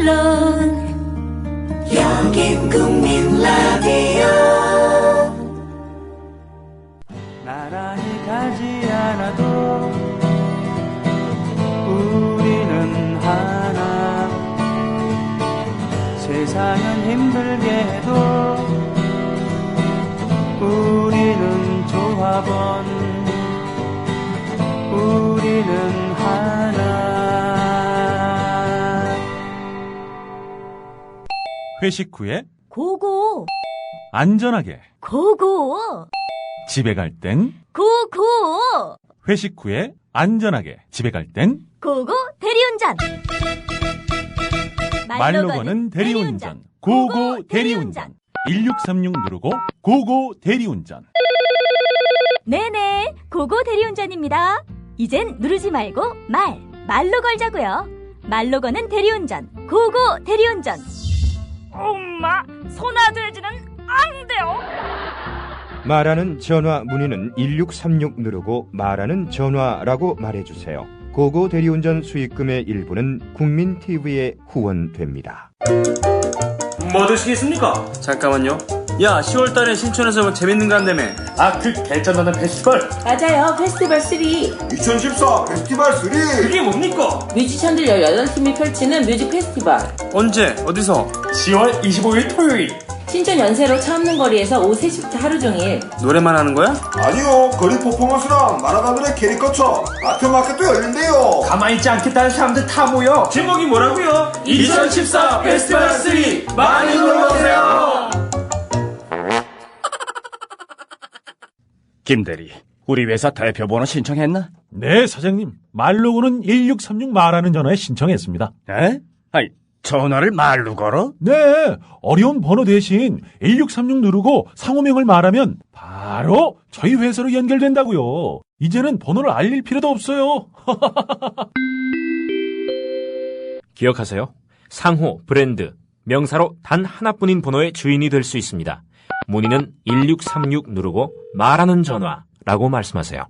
물론 여긴 국민 라디오. 나란히 가지 않아도 우리는 하나. 세상은 힘들게 해도 우리는 조합원. 우리는 하나. 회식 후에 고고. 안전하게. 고고. 집에 갈 땐 고고. 회식 후에 안전하게 집에 갈 땐 고고 대리운전. 말로 거는 대리운전. 고고 대리운전. 1636 누르고 고고 대리운전. 네네, 고고 대리운전입니다. 이젠 누르지 말고 말로 걸자고요. 말로 거는 대리운전, 고고 대리운전. 엄마, 소나돼지는 안 돼요. 말하는 전화 문의는 1636 누르고 말하는 전화라고 말해주세요. 고고 대리운전 수익금의 일부는 국민TV에 후원됩니다. 뭐 드시겠습니까? 잠깐만요. 야, 10월달에 신촌에서 뭐 재밌는 거 한다며. 그 개쩐다는 페스티벌. 맞아요. 페스티벌 3. 2014 페스티벌 3. 그게 뭡니까? 뮤지션들 18팀이 펼치는 뮤직 페스티벌. 언제? 어디서? 10월 25일 토요일. 신촌 연세로 차 없는 거리에서 오후 3시부터 하루 종일. 노래만 하는 거야? 아니요, 거리 퍼포먼스랑 마라다들의 캐리커처 아트마켓도 열린대요. 가만히 있지 않겠다는 사람들 다 모여. 제목이 뭐라고요? 2014 페스티벌 3 많이 놀러오세요. 김대리, 우리 회사 대표번호 신청했나? 네, 사장님. 말로고는 1636 말하는 전화에 신청했습니다. 에? 아니, 전화를 말로 걸어? 네, 어려운 번호 대신 1636 누르고 상호명을 말하면 바로 저희 회사로 연결된다고요. 이제는 번호를 알릴 필요도 없어요. 기억하세요. 상호, 브랜드, 명사로 단 하나뿐인 번호의 주인이 될 수 있습니다. 문의는 1636 누르고 말하는 전화라고 말씀하세요.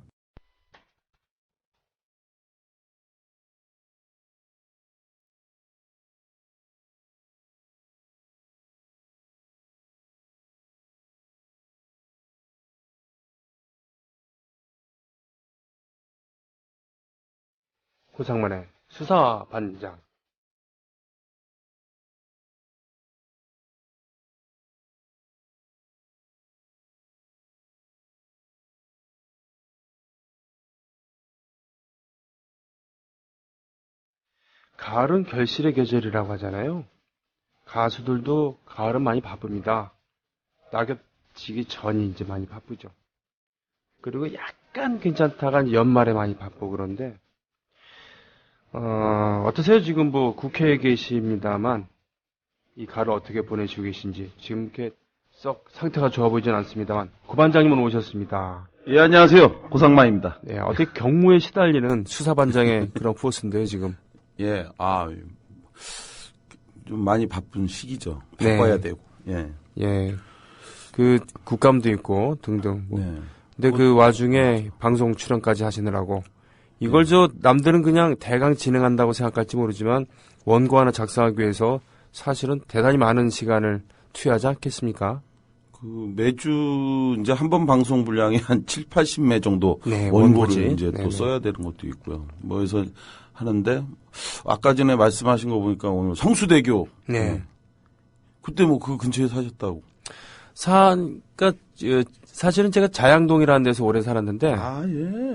고상만의 수사반장. 가을은 결실의 계절이라고 하잖아요. 가수들도 가을은 많이 바쁩니다. 낙엽 지기 전이 이제 많이 바쁘죠. 그리고 약간 괜찮다가 연말에 많이 바쁘고 그런데 어떠세요? 지금 뭐 국회에 계십니다만 이 가을 어떻게 보내시고 계신지 지금 이렇게 썩 상태가 좋아 보이진 않습니다만 고반장님은 오셨습니다. 예, 안녕하세요. 고상만입니다. 네, 어떻게 경무에 시달리는 수사반장의 그런 포스인데요, 지금. 예, 좀 많이 바쁜 시기죠. 바빠야 네. 되고. 예. 예. 그 국감도 있고 등등. 뭐. 네. 근데 그 와중에 방송 출연까지 하시느라고 이걸 남들은 그냥 대강 진행한다고 생각할지 모르지만 원고 하나 작성하기 위해서 사실은 대단히 많은 시간을 투여하지 않겠습니까? 매주 이제 한 번 방송 분량이 한 7, 80매 정도 네, 원고를 이제 네네. 또 써야 되는 것도 있고요. 뭐 해서 하는데 아까 전에 말씀하신 거 보니까 오늘 성수대교. 네. 그때 뭐 그 근처에 사셨다고. 그러니까 사실은 제가 자양동이라는 데서 오래 살았는데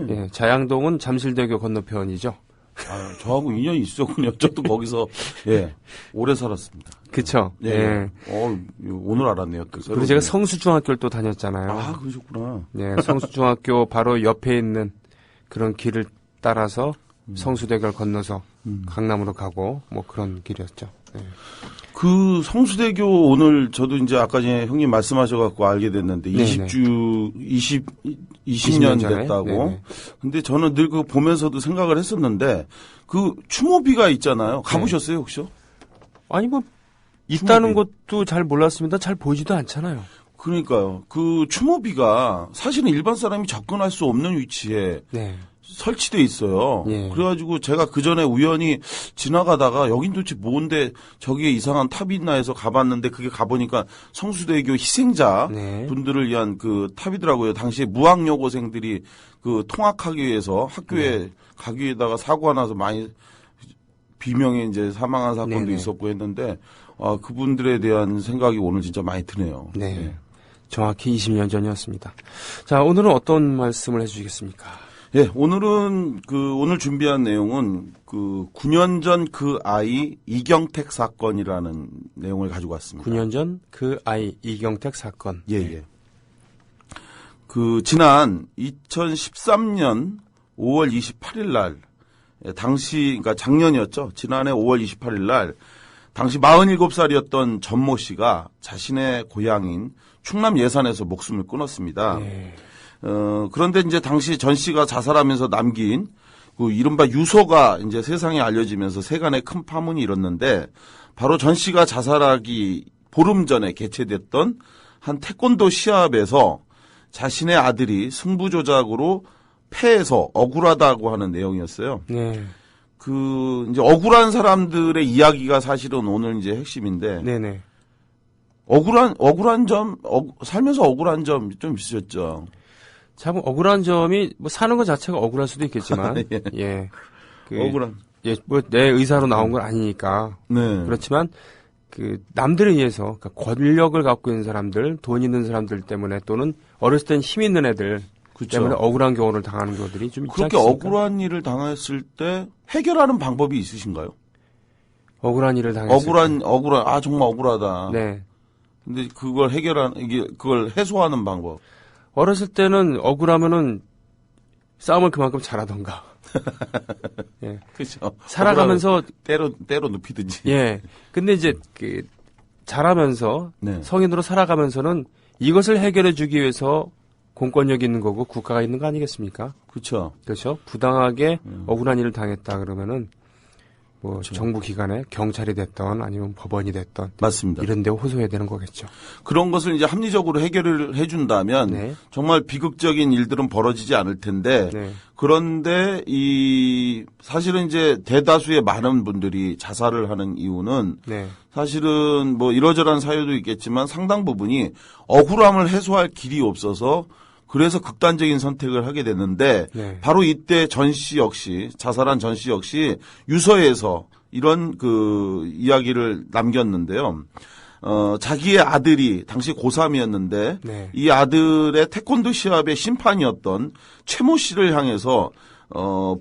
예, 자양동은 잠실대교 건너편이죠. 저하고 인연이 있었군요. 저도 거기서 오래 살았습니다. 그쵸. 예. 오늘 알았네요. 그리고 제가 성수중학교를 또 다녔잖아요. 그러셨구나. 네, 성수중학교 바로 옆에 있는 그런 길을 따라서 성수대교를 건너서 강남으로 가고 뭐 그런 길이었죠. 네. 그 성수대교 오늘 저도 이제 아까 전에 형님 말씀하셔갖고 알게 됐는데 네네. 20년 됐다고. 네네. 근데 저는 늘 그거 보면서도 생각을 했었는데 그 추모비가 있잖아요. 가보셨어요 혹시? 아니 뭐 있다는 것도 잘 몰랐습니다. 잘 보이지도 않잖아요. 그러니까요. 그 추모비가 사실은 일반 사람이 접근할 수 없는 위치에 설치돼 있어요. 예. 그래가지고 제가 그 전에 우연히 지나가다가 여긴 도대체 뭔데 저기에 이상한 탑이 있나 해서 가봤는데 그게 가보니까 성수대교 희생자 네. 분들을 위한 그 탑이더라고요. 당시에 무학여고생들이 그 통학하기 위해서 학교에 가기 위해다가 사고가 나서 많이 비명에 이제 사망한 사건도 네네. 있었고 했는데 그분들에 대한 생각이 오늘 진짜 많이 드네요. 네. 네. 정확히 20년 전이었습니다. 자, 오늘은 어떤 말씀을 해주시겠습니까? 예, 오늘은 오늘 준비한 내용은 9년 전 그 아이 이경택 사건이라는 내용을 가지고 왔습니다. 9년 전 그 아이 이경택 사건. 예, 예. 지난 2013년 5월 28일 날, 그러니까 작년이었죠. 지난해 5월 28일 날, 당시 47살이었던 전모 씨가 자신의 고향인 충남 예산에서 목숨을 끊었습니다. 네. 그런데 이제 당시 전 씨가 자살하면서 남긴 이른바 유서가 이제 세상에 알려지면서 세간에 큰 파문이 일었는데 바로 전 씨가 자살하기 보름 전에 개최됐던 한 태권도 시합에서 자신의 아들이 승부 조작으로 패해서 억울하다고 하는 내용이었어요. 네. 이제 억울한 사람들의 이야기가 사실은 오늘 이제 핵심인데. 네네. 억울한 점, 살면서 억울한 점 좀 있으셨죠? 참 억울한 점이 사는 것 자체가 억울할 수도 있겠지만 예. 억울한 내 의사로 나온 건 아니니까 네. 그렇지만 남들에 의해서 그러니까 권력을 갖고 있는 사람들, 돈 있는 사람들 때문에 또는 어렸을 땐 힘 있는 애들 그쵸. 때문에 억울한 경우를 당하는 경우들이 좀 있지 그렇게 않습니까? 억울한 일을 당했을 때 해결하는 방법이 있으신가요? 억울한 일을 당했을 때 정말 억울하다. 네. 근데 그걸 그걸 해소하는 방법. 어렸을 때는 억울하면은 싸움을 그만큼 잘하던가. 예. 그렇죠. 살아가면서 때로 눕히든지. 예. 근데 이제 자라면서 네. 성인으로 살아가면서는 이것을 해결해 주기 위해서 공권력이 있는 거고 국가가 있는 거 아니겠습니까? 그렇죠. 그렇죠. 부당하게 억울한 일을 당했다 그러면은 그렇죠. 정부 기관에 경찰이 됐던 아니면 법원이 됐던 맞습니다. 이런 데 호소해야 되는 거겠죠. 그런 것을 이제 합리적으로 해결을 해준다면 네. 정말 비극적인 일들은 벌어지지 않을 텐데 네. 그런데 사실은 이제 대다수의 많은 분들이 자살을 하는 이유는 네. 사실은 이러저러한 사유도 있겠지만 상당 부분이 억울함을 해소할 길이 없어서 그래서 극단적인 선택을 하게 됐는데 네. 바로 이때 자살한 전 씨 역시 유서에서 이런 이야기를 남겼는데요. 자기의 아들이 당시 고3이었는데 네. 이 아들의 태권도 시합의 심판이었던 최모 씨를 향해서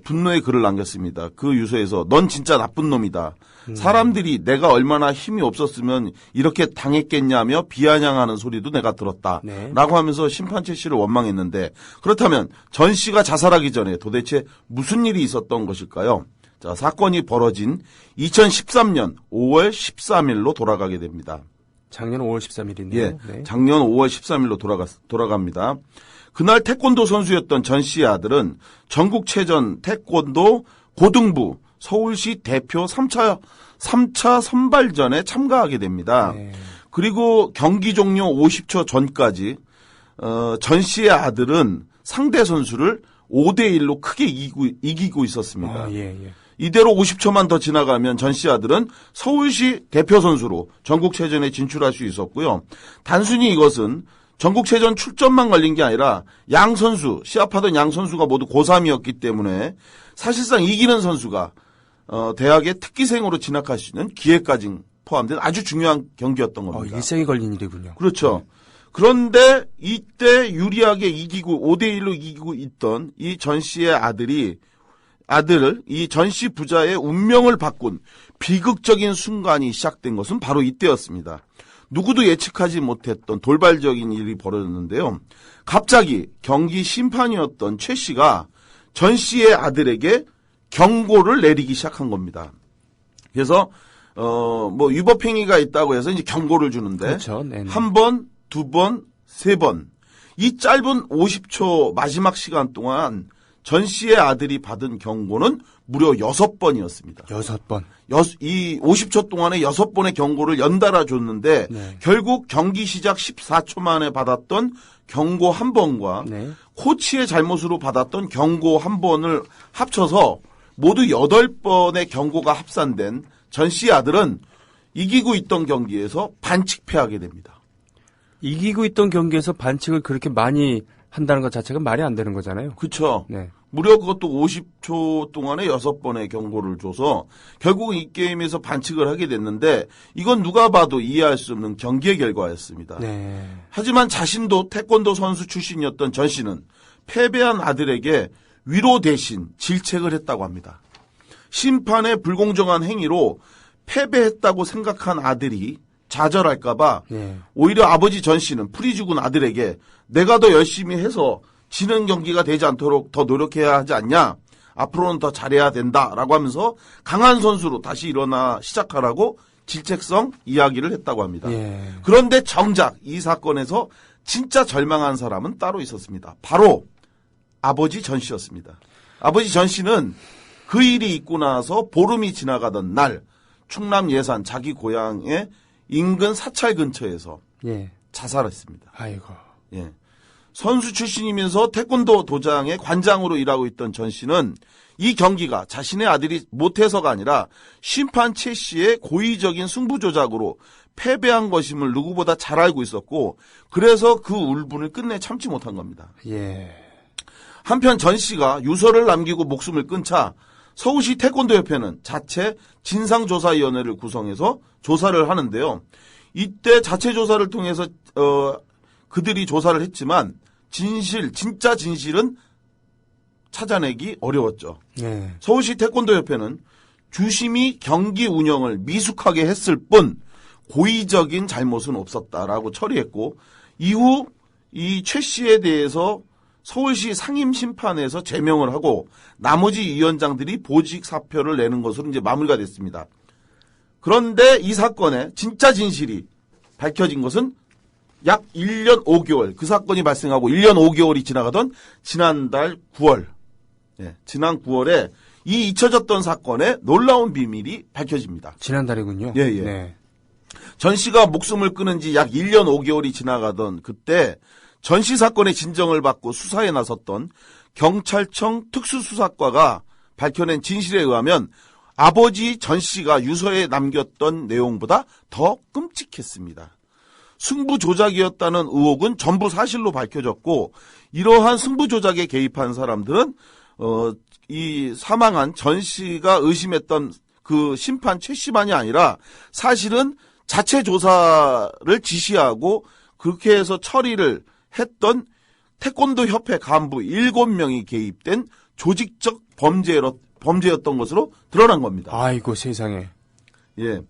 분노의 글을 남겼습니다. 그 유서에서 넌 진짜 나쁜 놈이다. 사람들이 내가 얼마나 힘이 없었으면 이렇게 당했겠냐며 비아냥하는 소리도 내가 들었다. 네. 라고 하면서 심판 최 씨를 원망했는데 그렇다면 전 씨가 자살하기 전에 도대체 무슨 일이 있었던 것일까요? 자, 사건이 벌어진 2013년 5월 13일로 돌아가게 됩니다. 작년 5월 13일인데요. 예, 네. 작년 5월 13일로 돌아갑니다. 그날 태권도 선수였던 전 씨의 아들은 전국체전 태권도 고등부 서울시 대표 3차 선발전에 참가하게 됩니다. 네. 그리고 경기 종료 50초 전까지 전 씨의 아들은 상대 선수를 5대1로 크게 이기고 있었습니다. 예. 이대로 50초만 더 지나가면 전 씨 아들은 서울시 대표 선수로 전국체전에 진출할 수 있었고요. 단순히 이것은 전국체전 출전만 걸린 게 아니라 시합하던 양 선수가 모두 고3이었기 때문에 사실상 이기는 선수가 대학의 특기생으로 진학할 수 있는 기회까지 포함된 아주 중요한 경기였던 겁니다. 일생이 걸린 일이군요. 그렇죠. 그런데 이때 유리하게 5대1로 이기고 있던 이 전 씨의 이 전 씨 부자의 운명을 바꾼 비극적인 순간이 시작된 것은 바로 이때였습니다. 누구도 예측하지 못했던 돌발적인 일이 벌어졌는데요. 갑자기 경기 심판이었던 최 씨가 전 씨의 아들에게 경고를 내리기 시작한 겁니다. 그래서 위법행위가 있다고 해서 이제 경고를 주는데 그렇죠. 한 번, 두 번, 세 번. 이 짧은 50초 마지막 시간 동안 전 씨의 아들이 받은 경고는 무려 6번이었습니다. 6번. 이 50초 동안에 6번의 경고를 연달아 줬는데 네. 결국 경기 시작 14초 만에 받았던 경고 1번과 네. 코치의 잘못으로 받았던 경고 1번을 합쳐서 모두 8번의 경고가 합산된 전 씨의 아들은 이기고 있던 경기에서 반칙 패하게 됩니다. 이기고 있던 경기에서 반칙을 그렇게 많이 한다는 것 자체가 말이 안 되는 거잖아요. 그렇죠. 네. 무려 그것도 50초 동안에 6번의 경고를 줘서 결국은 이 게임에서 반칙을 하게 됐는데 이건 누가 봐도 이해할 수 없는 경기의 결과였습니다. 네. 하지만 자신도 태권도 선수 출신이었던 전 씨는 패배한 아들에게 위로 대신 질책을 했다고 합니다. 심판의 불공정한 행위로 패배했다고 생각한 아들이 좌절할까봐 네. 오히려 아버지 전 씨는 풀이 죽은 아들에게 내가 더 열심히 해서 지는 경기가 되지 않도록 더 노력해야 하지 않냐? 앞으로는 더 잘해야 된다라고 하면서 강한 선수로 다시 일어나 시작하라고 질책성 이야기를 했다고 합니다. 예. 그런데 정작 이 사건에서 진짜 절망한 사람은 따로 있었습니다. 바로 아버지 전 씨였습니다. 아버지 전 씨는 그 일이 있고 나서 보름이 지나가던 날 충남 예산 자기 고향의 인근 사찰 근처에서 예. 자살했습니다. 아이고. 예. 선수 출신이면서 태권도 도장의 관장으로 일하고 있던 전 씨는 이 경기가 자신의 아들이 못해서가 아니라 심판 최 씨의 고의적인 승부 조작으로 패배한 것임을 누구보다 잘 알고 있었고 그래서 그 울분을 끝내 참지 못한 겁니다. 예. 한편 전 씨가 유서를 남기고 목숨을 끊 차 서울시 태권도협회는 자체 진상조사위원회를 구성해서 조사를 하는데요. 이때 자체 조사를 통해서 그들이 조사를 했지만 진짜 진실은 찾아내기 어려웠죠. 네. 서울시 태권도협회는 주심이 경기 운영을 미숙하게 했을 뿐 고의적인 잘못은 없었다라고 처리했고 이후 이 최 씨에 대해서 서울시 상임심판에서 제명을 하고 나머지 위원장들이 보직 사표를 내는 것으로 이제 마무리가 됐습니다. 그런데 이 사건의 진짜 진실이 밝혀진 것은 약 1년 5개월, 그 사건이 발생하고 1년 5개월이 지나가던 지난달 9월, 지난 9월에 이 잊혀졌던 사건의 놀라운 비밀이 밝혀집니다. 지난달이군요. 예, 예. 네. 전 씨가 목숨을 끊은 지 약 1년 5개월이 지나가던 그때 전 씨 사건의 진정을 받고 수사에 나섰던 경찰청 특수수사과가 밝혀낸 진실에 의하면 아버지 전 씨가 유서에 남겼던 내용보다 더 끔찍했습니다. 승부 조작이었다는 의혹은 전부 사실로 밝혀졌고 이러한 승부 조작에 개입한 사람들은 이 사망한 전 씨가 의심했던 그 심판 최 씨만이 아니라 사실은 자체 조사를 지시하고 그렇게 해서 처리를 했던 태권도 협회 간부 7명이 개입된 조직적 범죄였던 것으로 드러난 겁니다. 아이고 세상에. 예.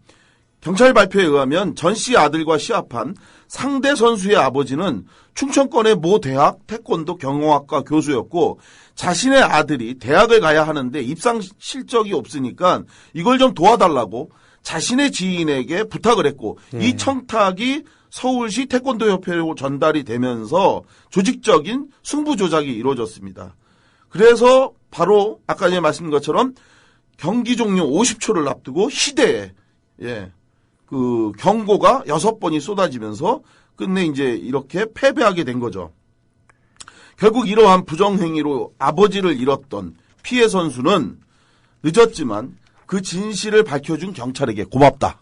경찰 발표에 의하면 전 씨 아들과 시합한 상대 선수의 아버지는 충청권의 모 대학 태권도 경영학과 교수였고 자신의 아들이 대학을 가야 하는데 입상 실적이 없으니까 이걸 좀 도와달라고 자신의 지인에게 부탁을 했고 이 청탁이 서울시 태권도협회로 전달이 되면서 조직적인 승부 조작이 이루어졌습니다. 그래서 바로 아까 전에 말씀드린 것처럼 경기 종료 50초를 앞두고 시대에 그 경고가 6번이 쏟아지면서 끝내 이제 이렇게 패배하게 된 거죠. 결국 이러한 부정행위로 아버지를 잃었던 피해 선수는 늦었지만 그 진실을 밝혀준 경찰에게 고맙다.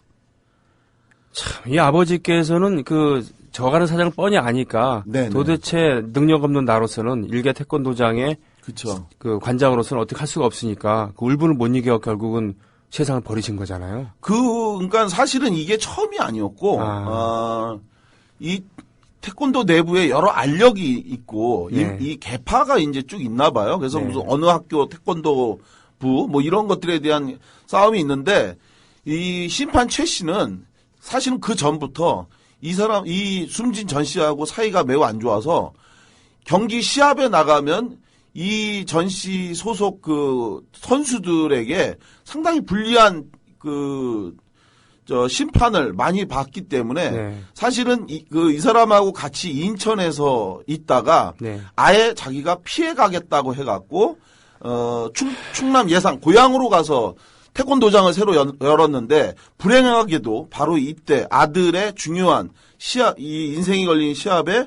참, 이 아버지께서는 그 저가는 사정을 뻔히 아니까 네네. 도대체 능력 없는 나로서는 일개 태권도장의 그쵸. 그 관장으로서는 어떻게 할 수가 없으니까 그 울분을 못 이겨 결국은 세상을 버리신 거잖아요. 그러니까 사실은 이게 처음이 아니었고 이 태권도 내부에 여러 알력이 있고 이 계파가 이제 쭉 있나 봐요. 그래서 무슨 어느 학교 태권도부 뭐 이런 것들에 대한 싸움이 있는데 이 심판 최 씨는 사실은 그 전부터 이 숨진 전 씨하고 사이가 매우 안 좋아서 경기 시합에 나가면 이 전 씨 소속 그 선수들에게 상당히 불리한 그 심판을 많이 받기 때문에 네. 사실은 이 사람하고 같이 인천에서 있다가 네. 아예 자기가 피해 가겠다고 해갖고 충남 예산 고향으로 가서 태권도장을 새로 열었는데 불행하게도 바로 이때 아들의 중요한 시합, 이 인생이 걸린 시합에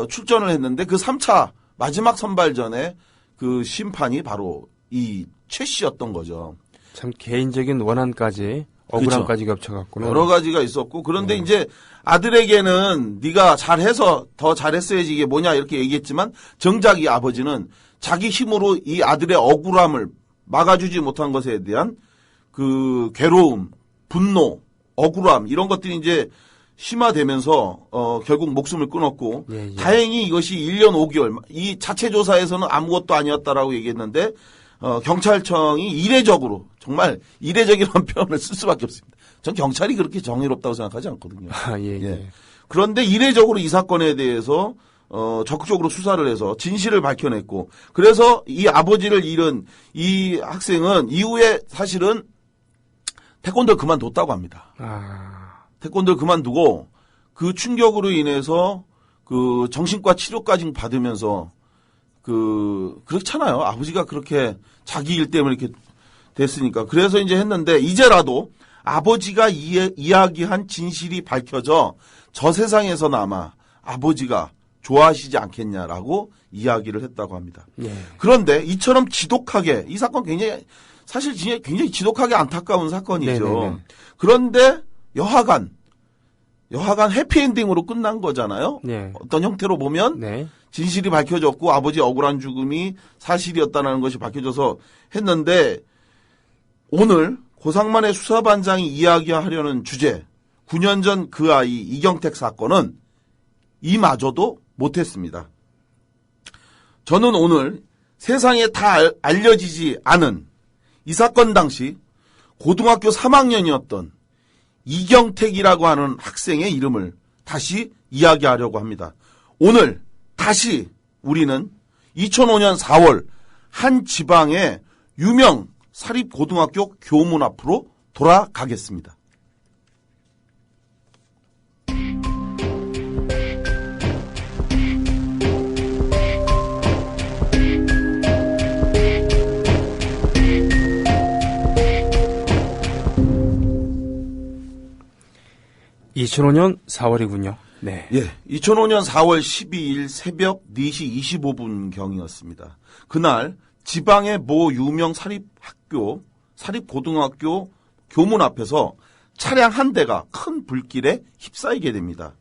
출전을 했는데 그 3차 마지막 선발전에 그 심판이 바로 이 최 씨였던 거죠. 참 개인적인 원한까지 억울함까지 겹쳐갖고는 여러 가지가 있었고 그런데 이제 아들에게는 네가 잘해서 더 잘했어야지 이게 뭐냐 이렇게 얘기했지만 정작 이 아버지는 자기 힘으로 이 아들의 억울함을 막아주지 못한 것에 대한 그 괴로움, 분노, 억울함 이런 것들이 이제 심화되면서 결국 목숨을 끊었고 예. 다행히 이것이 1년 5개월 이 자체 조사에서는 아무것도 아니었다라고 얘기했는데 경찰청이 이례적으로 정말 이례적이라는 표현을 쓸 수밖에 없습니다. 전 경찰이 그렇게 정의롭다고 생각하지 않거든요. 예. 그런데 이례적으로 이 사건에 대해서 적극적으로 수사를 해서 진실을 밝혀냈고 그래서 이 아버지를 잃은 이 학생은 이후에 사실은 태권도를 그만뒀다고 합니다. 태권도를 그만두고 그 충격으로 인해서 그 정신과 치료까지 받으면서 그렇잖아요. 아버지가 그렇게 자기 일 때문에 이렇게 됐으니까. 그래서 이제 했는데 이제라도 아버지가 이야기한 진실이 밝혀져 저 세상에서나마 아버지가 좋아하시지 않겠냐라고 이야기를 했다고 합니다. 예. 그런데 이처럼 지독하게 이 사건 사실 굉장히 지독하게 안타까운 사건이죠. 네네네. 그런데 여하간 해피엔딩으로 끝난 거잖아요. 네. 어떤 형태로 보면 진실이 밝혀졌고 아버지 억울한 죽음이 사실이었다는 것이 밝혀져서 했는데 오늘 고상만의 수사반장이 이야기하려는 주제 9년 전 그 아이 이경택 사건은 이마저도 못했습니다. 저는 오늘 세상에 다 알려지지 않은 이 사건 당시 고등학교 3학년이었던 이경택이라고 하는 학생의 이름을 다시 이야기하려고 합니다. 오늘 다시 우리는 2005년 4월 한 지방의 유명 사립고등학교 교문 앞으로 돌아가겠습니다. (2005년 4월이군요) 네. 예, 2005년 4월 12일 새벽 4시 25분 경이었습니다. 그날 지방의 모 유명 사립고등학교 교문 앞에서 차량 한 대가 큰 불길에 휩싸이게 됩니다.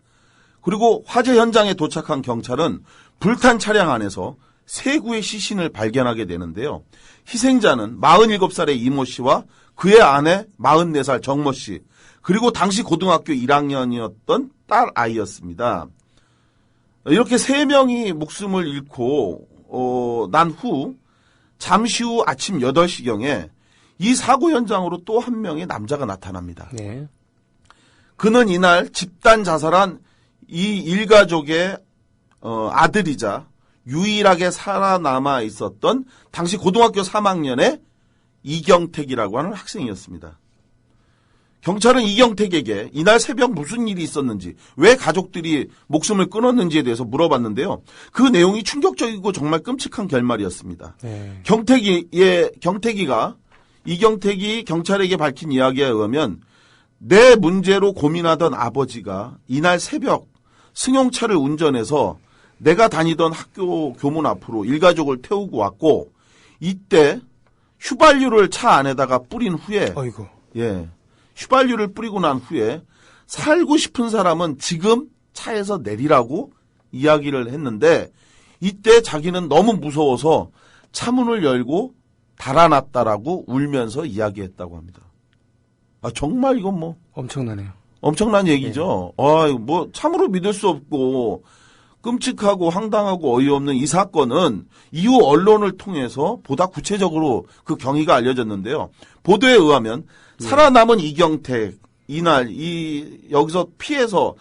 그리고 화재 현장에 도착한 경찰은 불탄 차량 안에서 세 구의 시신을 발견하게 되는데요. 희생자는 47살의 이모 씨와 그의 아내 44살 정모 씨, 그리고 당시 고등학교 1학년이었던 딸 아이였습니다. 이렇게 세 명이 목숨을 잃고 난 후 잠시 후 아침 8시경에 이 사고 현장으로 또 한 명의 남자가 나타납니다. 네. 그는 이날 집단 자살한 이 일가족의 아들이자 유일하게 살아남아 있었던 당시 고등학교 3학년의 이경택이라고 하는 학생이었습니다. 경찰은 이경택에게 이날 새벽 무슨 일이 있었는지, 왜 가족들이 목숨을 끊었는지에 대해서 물어봤는데요. 그 내용이 충격적이고 정말 끔찍한 결말이었습니다. 네. 이경택이 경찰에게 밝힌 이야기에 의하면 내 문제로 고민하던 아버지가 이날 새벽 승용차를 운전해서 내가 다니던 학교 교문 앞으로 일가족을 태우고 왔고 이때 휘발유를 차 안에다가 뿌린 후에 휘발유를 뿌리고 난 후에 살고 싶은 사람은 지금 차에서 내리라고 이야기를 했는데 이때 자기는 너무 무서워서 차문을 열고 달아났다라고 울면서 이야기했다고 합니다. 아, 정말 이건 뭐 엄청나네요. 엄청난 얘기죠. 뭐 참으로 믿을 수 없고 끔찍하고 황당하고 어이없는 이 사건은 이후 언론을 통해서 보다 구체적으로 그 경위가 알려졌는데요. 보도에 의하면 살아남은 이경택, 이날 여기서 피해서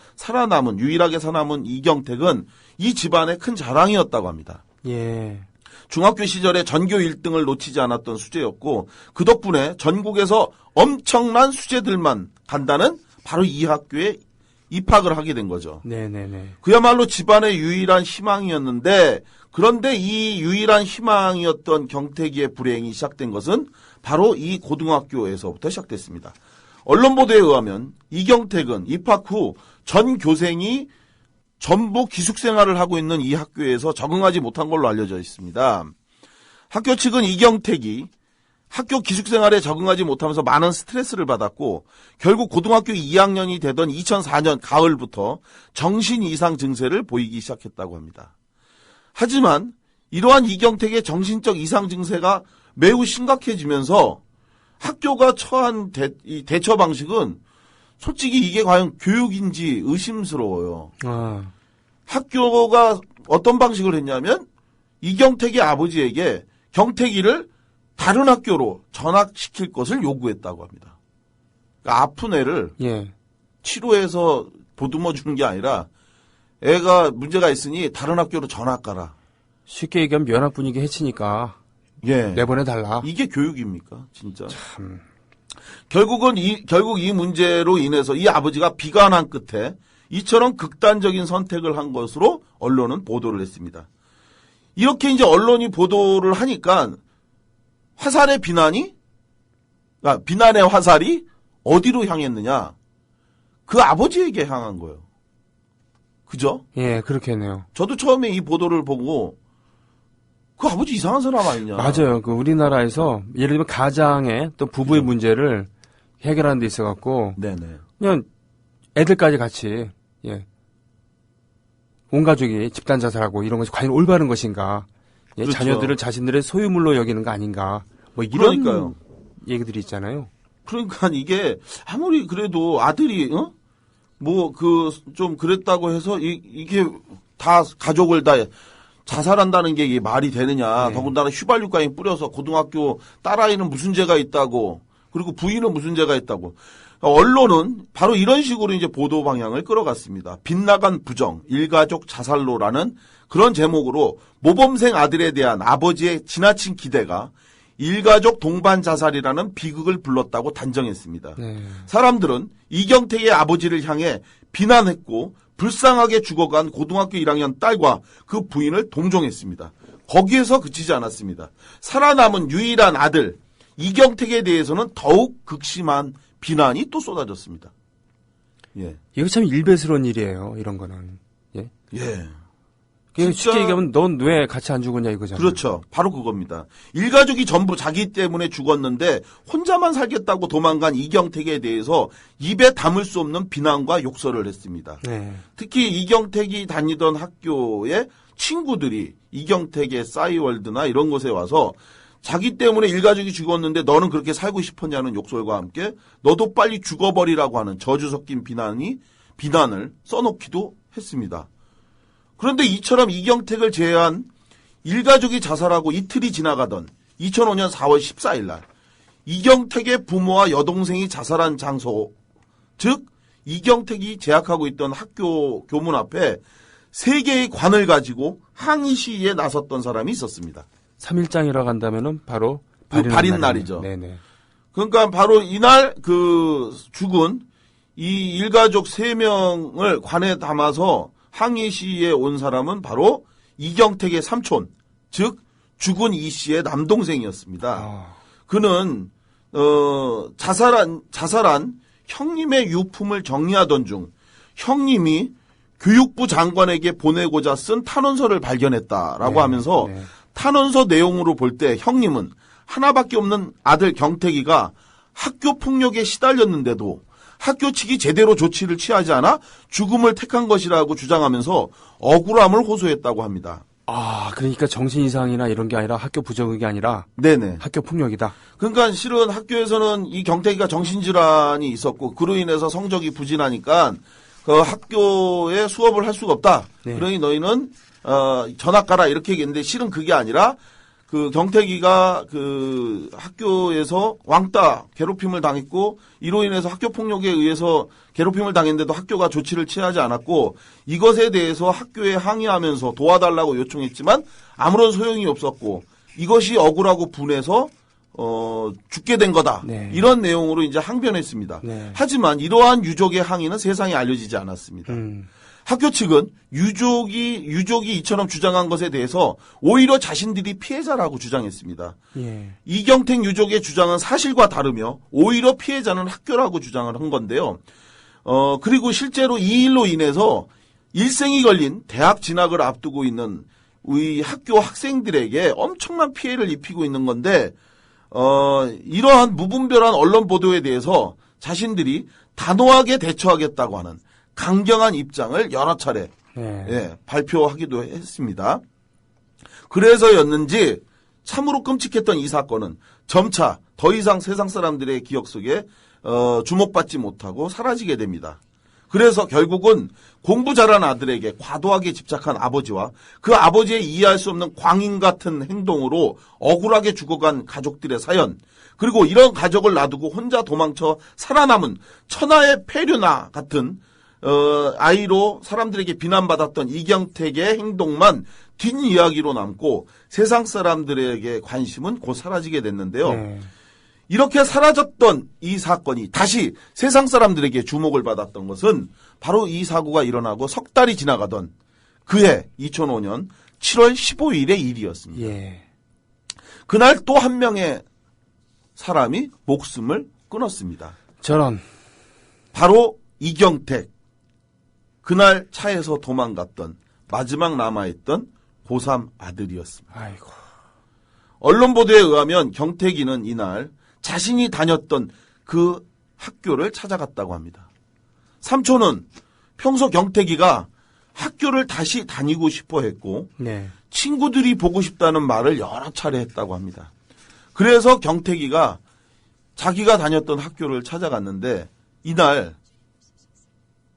유일하게 살아남은 이경택은 이 집안의 큰 자랑이었다고 합니다. 예. 중학교 시절에 전교 1등을 놓치지 않았던 수재였고 그 덕분에 전국에서 엄청난 수재들만 간다는 바로 이 학교에 입학을 하게 된 거죠. 네네네. 그야말로 집안의 유일한 희망이었는데 그런데 이 유일한 희망이었던 경태기의 불행이 시작된 것은 바로 이 고등학교에서부터 시작됐습니다. 언론 보도에 의하면 이경택은 입학 후 전 교생이 전부 기숙생활을 하고 있는 이 학교에서 적응하지 못한 걸로 알려져 있습니다. 학교 측은 이경택이 학교 기숙생활에 적응하지 못하면서 많은 스트레스를 받았고 결국 고등학교 2학년이 되던 2004년 가을부터 정신 이상 증세를 보이기 시작했다고 합니다. 하지만 이러한 이경택의 정신적 이상 증세가 매우 심각해지면서 학교가 처한 대처 방식은 솔직히 이게 과연 교육인지 의심스러워요. 학교가 어떤 방식을 했냐면 이경택의 아버지에게 경택이를 다른 학교로 전학시킬 것을 요구했다고 합니다. 그러니까 아픈 애를 치료해서 보듬어 주는 게 아니라 애가 문제가 있으니 다른 학교로 전학 가라. 쉽게 얘기하면 면학 분위기 해치니까 내보내달라. 이게 교육입니까? 진짜. 참. 결국 이 문제로 인해서 이 아버지가 비관한 끝에 이처럼 극단적인 선택을 한 것으로 언론은 보도를 했습니다. 이렇게 이제 언론이 보도를 하니까 화살의 비난의 화살이 어디로 향했느냐? 그 아버지에게 향한 거예요. 그죠? 예, 그렇겠네요. 저도 처음에 이 보도를 보고 그 아버지 이상한 사람 아니냐? 맞아요. 그 우리나라에서 예를 들면 가장의 또 부부의 문제를 해결하는 데 있어갖고 그냥 애들까지 같이 온 가족이 집단 자살하고 이런 것이 과연 올바른 것인가? 그렇죠. 자녀들을 자신들의 소유물로 여기는 거 아닌가? 뭐 이런 그러니까요. 얘기들이 있잖아요. 그러니까 이게 아무리 그래도 아들이 뭐 좀 그랬다고 해서 이게 다 가족을 다 자살한다는 게 이게 말이 되느냐. 더군다나 휘발유가에 뿌려서 고등학교 딸아이는 무슨 죄가 있다고 그리고 부인은 무슨 죄가 있다고. 언론은 바로 이런 식으로 이제 보도 방향을 끌어갔습니다. 빗나간 부정, 일가족 자살로라는 그런 제목으로 모범생 아들에 대한 아버지의 지나친 기대가 일가족 동반 자살이라는 비극을 불렀다고 단정했습니다. 사람들은 이경택의 아버지를 향해 비난했고 불쌍하게 죽어간 고등학교 1학년 딸과 그 부인을 동정했습니다. 거기에서 그치지 않았습니다. 살아남은 유일한 아들 이경택에 대해서는 더욱 극심한 비난이 또 쏟아졌습니다. 이거 참 일배스러운 일이에요. 이런 거는. 쉽게 얘기하면 넌 왜 같이 안 죽었냐 이거잖아요. 그렇죠. 바로 그겁니다. 일가족이 전부 자기 때문에 죽었는데 혼자만 살겠다고 도망간 이경택에 대해서 입에 담을 수 없는 비난과 욕설을 했습니다. 특히 이경택이 다니던 학교의 친구들이 이경택의 싸이월드나 이런 곳에 와서 자기 때문에 일가족이 죽었는데 너는 그렇게 살고 싶었냐는 욕설과 함께 너도 빨리 죽어버리라고 하는 저주 섞인 비난을 써놓기도 했습니다. 그런데 이처럼 이경택을 제외한 일가족이 자살하고 이틀이 지나가던 2005년 4월 14일 날 이경택의 부모와 여동생이 자살한 장소, 즉 이경택이 재학하고 있던 학교 교문 앞에 3개의 관을 가지고 항의 시위에 나섰던 사람이 있었습니다. 3일장이라고 한다면은 바로 발인 날이죠. 네네. 그러니까 바로 이날 죽은 이 일가족 3명을 관에 담아서 항의 시위에 온 사람은 바로 이경택의 삼촌, 즉 죽은 이 씨의 남동생이었습니다. 그는 자살한 형님의 유품을 정리하던 중 형님이 교육부 장관에게 보내고자 쓴 탄원서를 발견했다라고 하면서 탄원서 내용으로 볼 때 형님은 하나밖에 없는 아들 경택이가 학교 폭력에 시달렸는데도 학교 측이 제대로 조치를 취하지 않아 죽음을 택한 것이라고 주장하면서 억울함을 호소했다고 합니다. 그러니까 정신 이상이나 이런 게 아니라 학교 부정이 아니라 학교 폭력이다. 그러니까 실은 학교에서는 이 경택이가 정신질환이 있었고 그로 인해서 성적이 부진하니까 그 학교에 수업을 할 수가 없다. 그러니 너희는 전학 가라 이렇게 얘기했는데 실은 그게 아니라 그 경택이가 그 학교에서 왕따 괴롭힘을 당했고 이로 인해서 학교 폭력에 의해서 괴롭힘을 당했는데도 학교가 조치를 취하지 않았고 이것에 대해서 학교에 항의하면서 도와달라고 요청했지만 아무런 소용이 없었고 이것이 억울하고 분해서 죽게 된 거다. 네. 이런 내용으로 이제 항변했습니다. 네. 하지만 이러한 유족의 항의는 세상에 알려지지 않았습니다. 학교 측은 유족이 이처럼 주장한 것에 대해서 오히려 자신들이 피해자라고 주장했습니다. 예. 이경택 유족의 주장은 사실과 다르며 오히려 피해자는 학교라고 주장을 한 건데요. 그리고 실제로 이 일로 인해서 일생이 걸린 대학 진학을 앞두고 있는 우리 학교 학생들에게 엄청난 피해를 입히고 있는 건데, 이러한 무분별한 언론 보도에 대해서 자신들이 단호하게 대처하겠다고 하는 강경한 입장을 여러 차례 발표하기도 했습니다. 그래서였는지 참으로 끔찍했던 이 사건은 점차 더 이상 세상 사람들의 기억 속에 주목받지 못하고 사라지게 됩니다. 그래서 결국은 공부 잘한 아들에게 과도하게 집착한 아버지와 그 아버지의 이해할 수 없는 광인 같은 행동으로 억울하게 죽어간 가족들의 사연, 그리고 이런 가족을 놔두고 혼자 도망쳐 살아남은 천하의 폐류나 같은 아이로 사람들에게 비난받았던 이경택의 행동만 뒷이야기로 남고 세상 사람들에게 관심은 곧 사라지게 됐는데요. 이렇게 사라졌던 이 사건이 다시 세상 사람들에게 주목을 받았던 것은 바로 이 사고가 일어나고 석 달이 지나가던 그해 2005년 7월 15일의 일이었습니다. 그날 또 한 명의 사람이 목숨을 끊었습니다. 저런. 바로 이경택. 그날 차에서 도망갔던 마지막 남아있던 고3 아들이었습니다. 아이고. 언론 보도에 의하면 경택이는 이날 자신이 다녔던 그 학교를 찾아갔다고 합니다. 삼촌은 평소 경택이가 학교를 다시 다니고 싶어 했고 친구들이 보고 싶다는 말을 여러 차례 했다고 합니다. 그래서 경택이가 자기가 다녔던 학교를 찾아갔는데 이날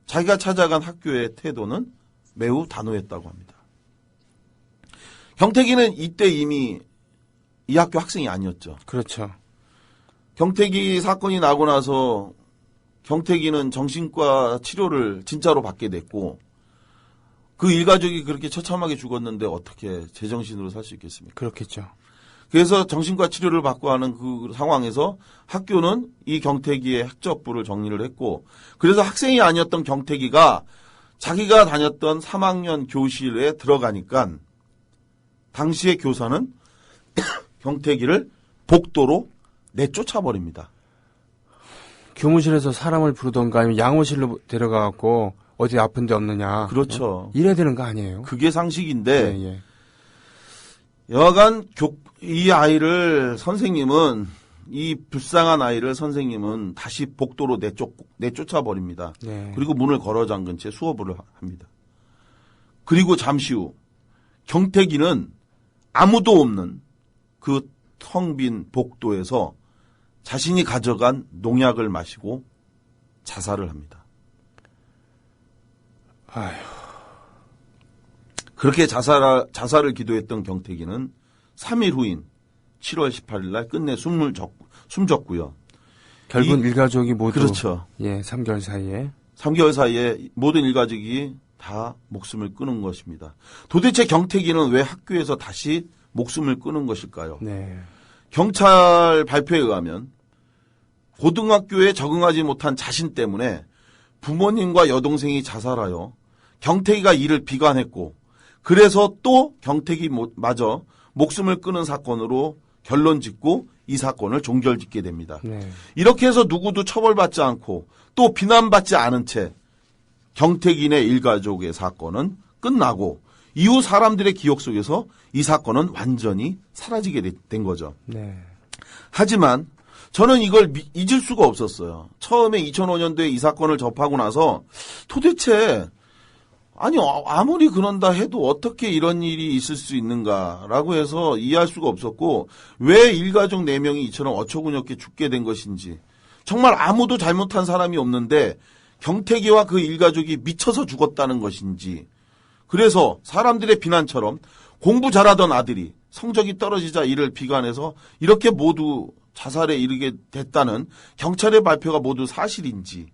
자기가 찾아간 학교의 태도는 매우 단호했다고 합니다. 경택이는 이때 이미 이 학교 학생이 아니었죠. 그렇죠. 경택이 사건이 나고 나서 경택이는 정신과 치료를 진짜로 받게 됐고 그 일가족이 그렇게 처참하게 죽었는데 어떻게 제정신으로 살 수 있겠습니까? 그렇겠죠. 그래서 정신과 치료를 받고 하는 그 상황에서 학교는 이 경택이의 학적부를 정리를 했고 그래서 학생이 아니었던 경택이가 자기가 다녔던 3학년 교실에 들어가니까 당시의 교사는 경택이를 복도로 내쫓아버립니다. 교무실에서 사람을 부르던가 아니면 양호실로 데려가갖고 어디 아픈 데 없느냐. 그렇죠. 이래야 되는 거 아니에요? 그게 상식인데 여하간 이 아이를 선생님은 이 불쌍한 아이를 선생님은 다시 복도로 내쫓아버립니다. 그리고 문을 걸어 잠근 채 수업을 합니다. 그리고 잠시 후 경택이는 아무도 없는 그 텅 빈 복도에서 자신이 가져간 농약을 마시고 자살을 합니다. 아휴. 그렇게 자살을 기도했던 경택이는 3일 후인 7월 18일 날 끝내 숨졌고요. 결국은 일가족이 모두 그렇죠. 3개월 사이에 모든 일가족이 다 목숨을 끊은 것입니다. 도대체 경택이는 왜 학교에서 다시 목숨을 끊은 것일까요? 경찰 발표에 의하면 고등학교에 적응하지 못한 자신 때문에 부모님과 여동생이 자살하여 경택이가 이를 비관했고 그래서 또 경택이마저 목숨을 끊은 사건으로 결론 짓고 이 사건을 종결짓게 됩니다. 이렇게 해서 누구도 처벌받지 않고 또 비난받지 않은 채 경택인의 일가족의 사건은 끝나고 이후 사람들의 기억 속에서 이 사건은 완전히 사라지게 된 거죠. 하지만 저는 이걸 잊을 수가 없었어요. 처음에 2005년도에 이 사건을 접하고 나서 도대체 아무리 그런다 해도 어떻게 이런 일이 있을 수 있는가라고 해서 이해할 수가 없었고 왜 일가족 4명이 이처럼 어처구니없게 죽게 된 것인지 정말 아무도 잘못한 사람이 없는데 경택이와 그 일가족이 미쳐서 죽었다는 것인지 그래서 사람들의 비난처럼 공부 잘하던 아들이 성적이 떨어지자 이를 비관해서 이렇게 모두 자살에 이르게 됐다는 경찰의 발표가 모두 사실인지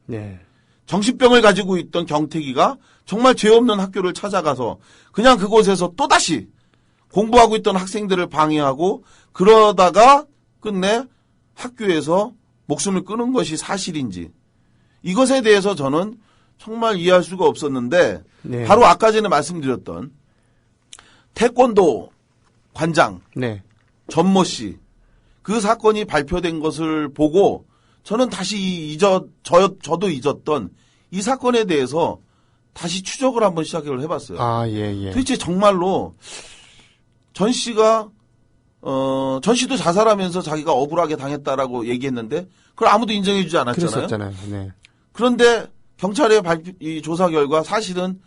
정신병을 가지고 있던 경택이가 정말 죄 없는 학교를 찾아가서 그냥 그곳에서 또다시 공부하고 있던 학생들을 방해하고 그러다가 끝내 학교에서 목숨을 끊은 것이 사실인지 이것에 대해서 저는 정말 이해할 수가 없었는데 네. 바로 아까 전에 말씀드렸던 태권도 관장 네. 전모 씨 그 사건이 발표된 것을 보고 저는 다시 저도 잊었던 이 사건에 대해서 다시 추적을 한번 시작을 해봤어요. 아, 예, 예. 도대체 정말로 전 씨가 전 씨도 자살하면서 자기가 억울하게 당했다라고 얘기했는데 그걸 아무도 인정해주지 않았잖아요. 그랬었잖아요. 네. 그런데 경찰의 이 조사 결과 사실은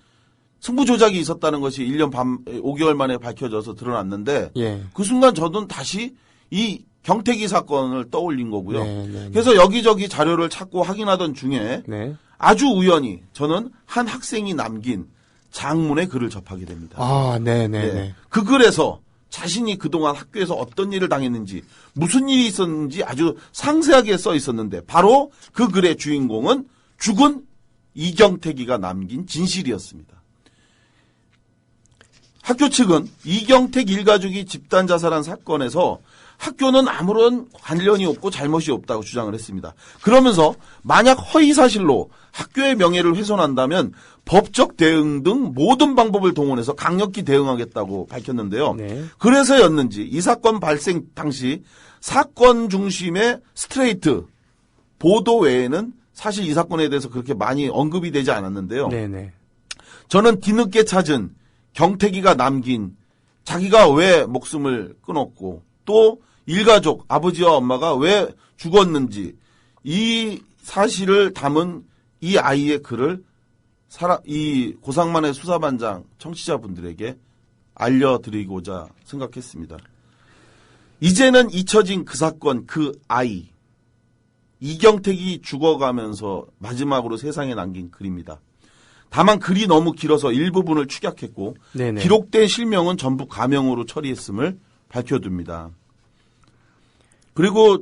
승부 조작이 있었다는 것이 1년 반 5개월 만에 밝혀져서 드러났는데 예. 그 순간 저는 다시 이 경태기 사건을 떠올린 거고요. 네, 네, 그래서 여기저기 자료를 찾고 확인하던 중에 네. 아주 우연히 저는 한 학생이 남긴 장문의 글을 접하게 됩니다. 아, 네. 그 글에서 자신이 그동안 학교에서 어떤 일을 당했는지 무슨 일이 있었는지 아주 상세하게 써 있었는데 바로 그 글의 주인공은 죽은 이경택이가 남긴 진실이었습니다. 학교 측은 이경택 일가족이 집단 자살한 사건에서 학교는 아무런 관련이 없고 잘못이 없다고 주장을 했습니다. 그러면서 만약 허위 사실로 학교의 명예를 훼손한다면 법적 대응 등 모든 방법을 동원해서 강력히 대응하겠다고 밝혔는데요. 네. 그래서였는지 이 사건 발생 당시 사건 중심의 스트레이트 보도 외에는 사실 이 사건에 대해서 그렇게 많이 언급이 되지 않았는데요. 네네. 저는 뒤늦게 찾은 경태기가 남긴 자기가 왜 목숨을 끊었고 또 일가족 아버지와 엄마가 왜 죽었는지 이 사실을 담은 이 아이의 글을 이 고상만의 수사반장 청취자분들에게 알려드리고자 생각했습니다. 이제는 잊혀진 그 사건 그 아이 이경택이 죽어가면서 마지막으로 세상에 남긴 글입니다. 다만 글이 너무 길어서 일부분을 축약했고 네네. 기록된 실명은 전부 가명으로 처리했음을 밝혀둡니다. 그리고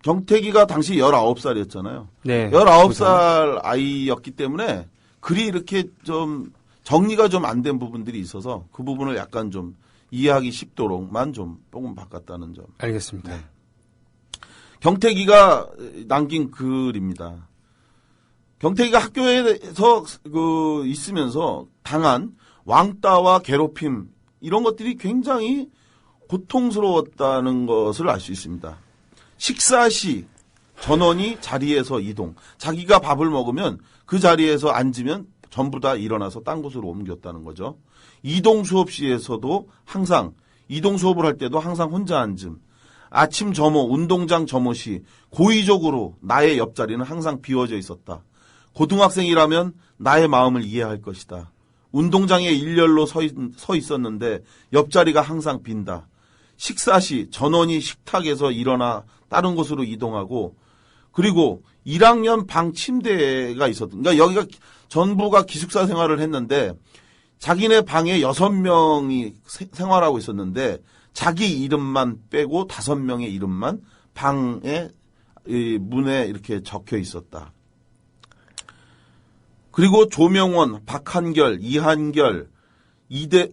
경태기가 당시 19살이었잖아요. 네. 19살 아이였기 때문에 글이 이렇게 좀 정리가 좀 안 된 부분들이 있어서 그 부분을 약간 좀 이해하기 쉽도록만 좀 조금 바꿨다는 점. 알겠습니다. 네. 경태기가 남긴 글입니다. 경태기가 학교에서 있으면서 당한 왕따와 괴롭힘 이런 것들이 굉장히 고통스러웠다는 것을 알 수 있습니다. 식사 시 전원이 자리에서 이동. 자기가 밥을 먹으면 그 자리에서 앉으면 전부 다 일어나서 딴 곳으로 옮겼다는 거죠. 이동 수업 시에서도 항상 이동 수업을 할 때도 항상 혼자 앉음. 아침 점호, 운동장 점호 시 고의적으로 나의 옆자리는 항상 비워져 있었다. 고등학생이라면 나의 마음을 이해할 것이다. 운동장에 일렬로 서 있었는데 옆자리가 항상 빈다. 식사 시 전원이 식탁에서 일어나 다른 곳으로 이동하고 그리고 1학년 방 침대가 있었다. 그러니까 여기가 전부가 기숙사 생활을 했는데 자기네 방에 6명이 생활하고 있었는데 자기 이름만 빼고 5명의 이름만 방에 문에 이렇게 적혀 있었다. 그리고 조명원, 박한결, 이한결,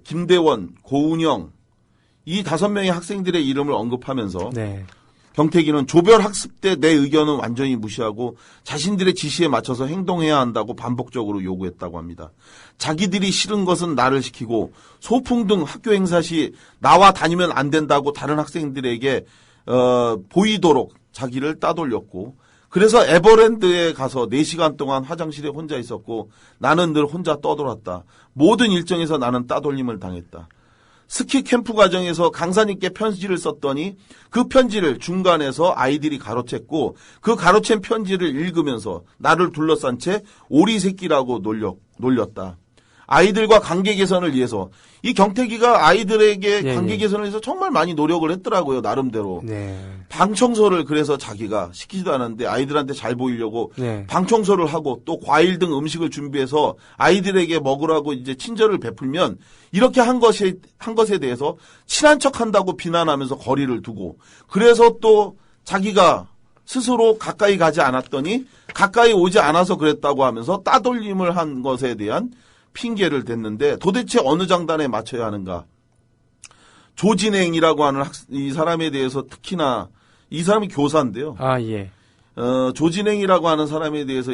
김대원, 고은영 이 5명의 학생들의 이름을 언급하면서 네. 경태기는 조별 학습 때 내 의견은 완전히 무시하고 자신들의 지시에 맞춰서 행동해야 한다고 반복적으로 요구했다고 합니다. 자기들이 싫은 것은 나를 시키고 소풍 등 학교 행사 시 나와 다니면 안 된다고 다른 학생들에게 보이도록 자기를 따돌렸고 그래서 에버랜드에 가서 4시간 동안 화장실에 혼자 있었고 나는 늘 혼자 떠돌았다. 모든 일정에서 나는 따돌림을 당했다. 스키 캠프 과정에서 강사님께 편지를 썼더니 그 편지를 중간에서 아이들이 가로챘고 그 가로챈 편지를 읽으면서 나를 둘러싼 채 오리 새끼라고 놀렸다. 아이들과 관계 개선을 위해서 이 경태기가 아이들에게 관계 개선을 위해서 정말 많이 노력을 했더라고요. 나름대로. 네. 방 청소를 그래서 자기가 시키지도 않았는데 아이들한테 잘 보이려고 방 청소를 하고 또 과일 등 음식을 준비해서 아이들에게 먹으라고 이제 친절을 베풀면 이렇게 한 것에 대해서 친한 척한다고 비난하면서 거리를 두고 그래서 또 자기가 스스로 가까이 가지 않았더니 가까이 오지 않아서 그랬다고 하면서 따돌림을 한 것에 대한 핑계를 댔는데 도대체 어느 장단에 맞춰야 하는가? 조진행이라고 하는 이 사람에 대해서 특히나 이 사람이 교사인데요. 아, 예. 조진행이라고 하는 사람에 대해서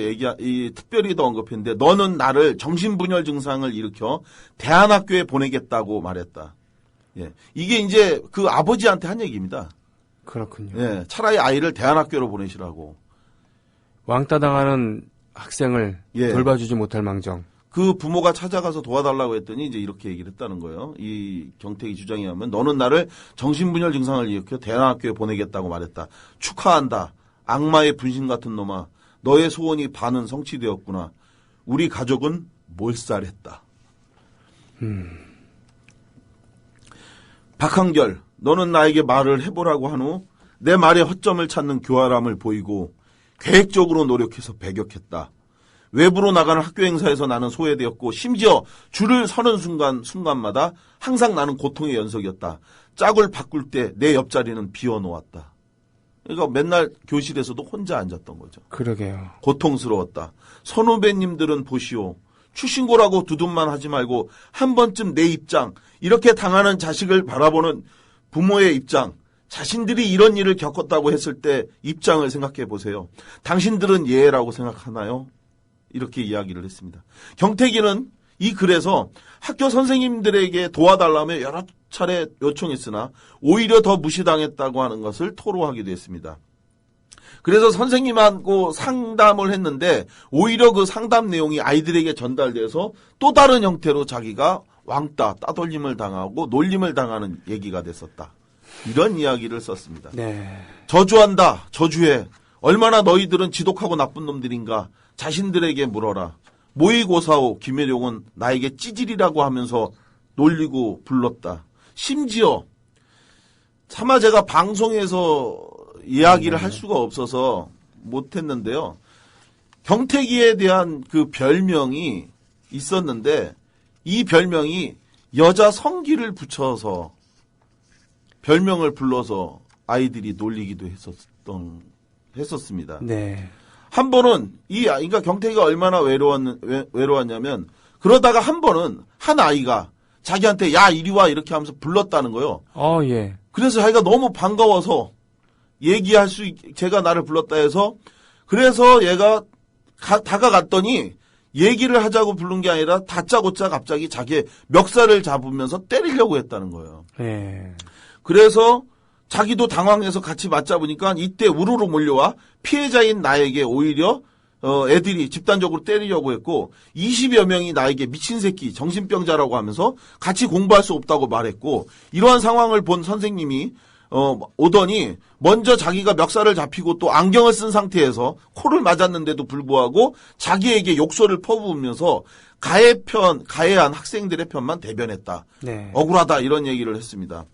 특별히 더 언급했는데, 너는 나를 정신분열 증상을 일으켜 대안학교에 보내겠다고 말했다. 예. 이게 이제 그 아버지한테 한 얘기입니다. 그렇군요. 예. 차라리 아이를 대안학교로 보내시라고. 왕따 당하는 학생을 예. 돌봐주지 못할 망정. 그 부모가 찾아가서 도와달라고 했더니 이제 이렇게 얘기를 했다는 거예요. 이 경택이 주장에 하면 너는 나를 정신분열 증상을 일으켜 대안학교에 보내겠다고 말했다. 축하한다. 악마의 분신 같은 놈아. 너의 소원이 반은 성취되었구나. 우리 가족은 몰살했다. 박한결, 너는 나에게 말을 해보라고 한 후 내 말에 허점을 찾는 교활함을 보이고 계획적으로 노력해서 배격했다. 외부로 나가는 학교 행사에서 나는 소외되었고 심지어 줄을 서는 순간마다 항상 나는 고통의 연속이었다. 짝을 바꿀 때 내 옆자리는 비워놓았다. 그러니까 맨날 교실에서도 혼자 앉았던 거죠. 그러게요. 고통스러웠다. 선후배님들은 보시오. 출신고라고 두둔만 하지 말고 한 번쯤 내 입장, 이렇게 당하는 자식을 바라보는 부모의 입장, 자신들이 이런 일을 겪었다고 했을 때 입장을 생각해 보세요. 당신들은 예라고 생각하나요? 이렇게 이야기를 했습니다. 경태기는 이 글에서 학교 선생님들에게 도와달라며 여러 차례 요청했으나 오히려 더 무시당했다고 하는 것을 토로하기도 했습니다. 그래서 선생님하고 상담을 했는데 오히려 그 상담 내용이 아이들에게 전달돼서 또 다른 형태로 자기가 왕따, 따돌림을 당하고 놀림을 당하는 얘기가 됐었다. 이런 이야기를 썼습니다. 네. 저주한다, 저주해. 얼마나 너희들은 지독하고 나쁜 놈들인가. 자신들에게 물어라. 모의고사오 김혜룡은 나에게 찌질이라고 하면서 놀리고 불렀다. 심지어 차마 제가 방송에서 이야기를 할 수가 없어서 못했는데요. 경태기에 대한 그 별명이 있었는데 이 별명이 여자 성기를 붙여서 별명을 불러서 아이들이 놀리기도 했었습니다. 네. 한 번은 그러니까 경태기가 얼마나 외로웠냐면 그러다가 한 번은 한 아이가 자기한테 야 이리 와 이렇게 하면서 불렀다는 거예요. 예. 그래서 자기가 너무 반가워서 제가 나를 불렀다 해서 그래서 얘가 다가갔더니 얘기를 하자고 부른 게 아니라 다짜고짜 갑자기 자기의 멱살을 잡으면서 때리려고 했다는 거예요. 네. 그래서 자기도 당황해서 같이 맞잡으니까 이때 우르르 몰려와 피해자인 나에게 오히려 애들이 집단적으로 때리려고 했고 20여 명이 나에게 미친 새끼, 정신병자라고 하면서 같이 공부할 수 없다고 말했고 이러한 상황을 본 선생님이 오더니 먼저 자기가 멱살을 잡히고 또 안경을 쓴 상태에서 코를 맞았는데도 불구하고 자기에게 욕설을 퍼부으면서 가해한 학생들의 편만 대변했다. 네. 억울하다 이런 얘기를 했습니다.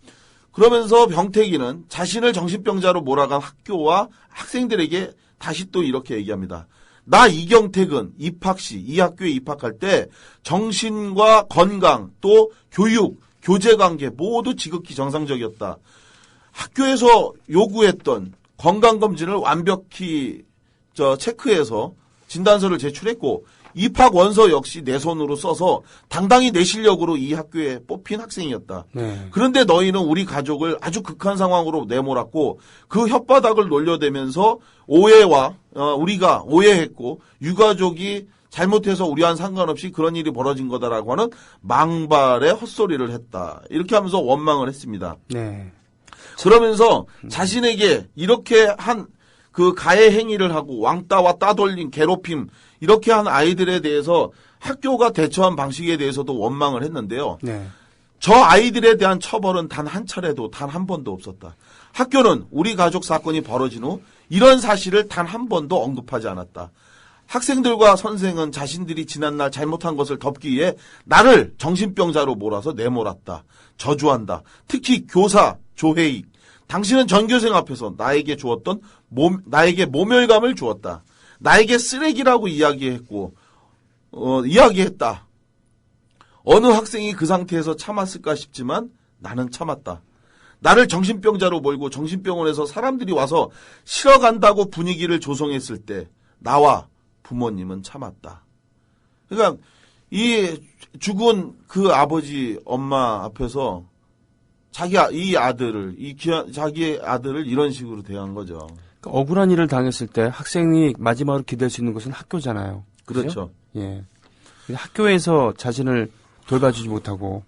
그러면서 병태기는 자신을 정신병자로 몰아간 학교와 학생들에게 다시 또 이렇게 얘기합니다. 나 이경택은 이 학교에 입학할 때 정신과 건강 또 교육, 교제관계 모두 지극히 정상적이었다. 학교에서 요구했던 건강검진을 완벽히 체크해서 진단서를 제출했고 입학 원서 역시 내 손으로 써서 당당히 내 실력으로 이 학교에 뽑힌 학생이었다. 네. 그런데 너희는 우리 가족을 아주 극한 상황으로 내몰았고 그 혓바닥을 놀려대면서 우리가 오해했고 유가족이 잘못해서 우리와는 상관없이 그런 일이 벌어진 거다라고 하는 망발의 헛소리를 했다. 이렇게 하면서 원망을 했습니다. 네. 그러면서 자신에게 이렇게 한 그 가해 행위를 하고 왕따와 따돌림, 괴롭힘 이렇게 한 아이들에 대해서 학교가 대처한 방식에 대해서도 원망을 했는데요. 네. 저 아이들에 대한 처벌은 단 한 차례도 단 한 번도 없었다. 학교는 우리 가족 사건이 벌어진 후 이런 사실을 단 한 번도 언급하지 않았다. 학생들과 선생은 자신들이 지난날 잘못한 것을 덮기 위해 나를 정신병자로 몰아서 내몰았다. 저주한다. 특히 교사 조혜익. 당신은 전교생 앞에서 나에게 모멸감을 주었다. 나에게 쓰레기라고 이야기했다. 어느 학생이 그 상태에서 참았을까 싶지만 나는 참았다. 나를 정신병자로 몰고 정신병원에서 사람들이 와서 실어간다고 분위기를 조성했을 때 나와 부모님은 참았다. 그러니까 이 죽은 그 아버지, 엄마 앞에서 자기의 아들을 이런 식으로 대한 거죠. 그러니까 억울한 일을 당했을 때 학생이 마지막으로 기댈 수 있는 곳은 학교잖아요. 그렇죠. 예. 학교에서 자신을 돌봐주지 못하고.